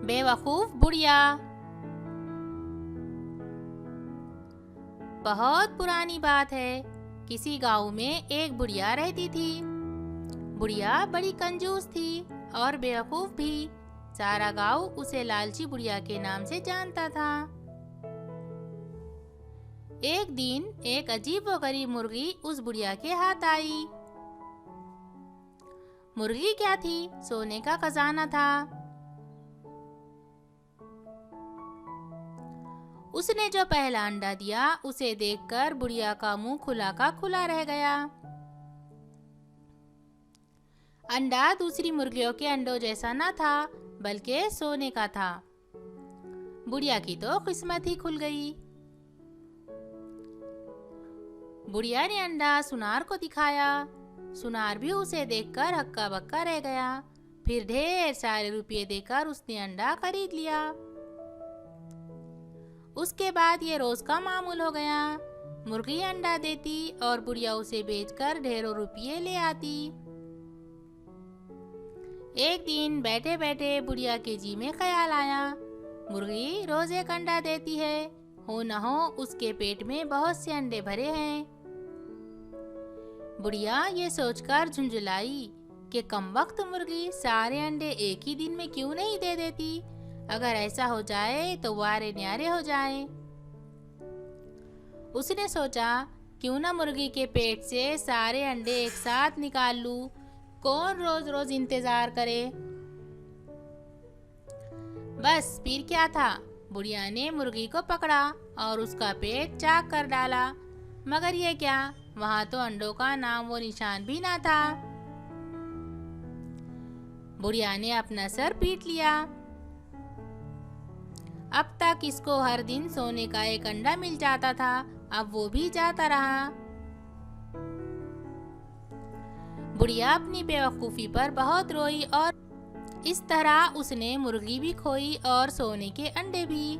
बेवकूफ बुढ़िया। बहुत पुरानी बात है। किसी गांव में एक बुढ़िया रहती थी। बुढ़िया बड़ी कंजूस थी और बेवकूफ भी। सारा गांव उसे लालची बुढ़िया के नाम से जानता था। एक दिन एक अजीबोगरीब मुर्गी उस बुढ़िया के हाथ आई। मुर्गी क्या थी? सोने का खजाना था। उसने जो पहला अंडा दिया उसे देखकर बुढ़िया का मुंह खुला का खुला रह गया। अंडा दूसरी मुर्गियों के अंडों जैसा न था, बल्कि सोने का था। बुढ़िया की तो किस्मत ही खुल गई। बुढ़िया ने अंडा सुनार को दिखाया। सुनार भी उसे देखकर हक्का बक्का रह गया। फिर ढेर सारे रुपये देकर उसने अंडा खरीद लिया। उसके बाद ये रोज का मामूल हो गया। मुर्गी अंडा देती और बुढ़िया उसे बेचकर ढेरों रुपये ले आती। एक दिन बैठे बैठे बुढ़िया के जी में ख्याल आया, मुर्गी रोज एक अंडा देती है, हो न हो उसके पेट में बहुत से अंडे भरे हैं। बुढ़िया ये सोचकर झुंझुलाई कि कमबख्त मुर्गी सारे अंडे एक ही दिन में क्यों नहीं दे देती। अगर ऐसा हो जाए तो वारे न्यारे हो जाए। उसने सोचा, क्यों ना मुर्गी के पेट से सारे अंडे एक साथ निकाल लूं। कौन रोज रोज इंतजार करे। बस फिर क्या था, बुढ़िया ने मुर्गी को पकड़ा और उसका पेट चाक कर डाला। मगर ये क्या, वहां तो अंडों का नाम वो निशान भी ना था। बुढ़िया ने अपना सर पीट लिया। अब तक इसको हर दिन सोने का एक अंडा मिल जाता था, अब वो भी जाता रहा। बुढ़िया अपनी बेवकूफी पर बहुत रोई और इस तरह उसने मुर्गी भी खोई और सोने के अंडे भी।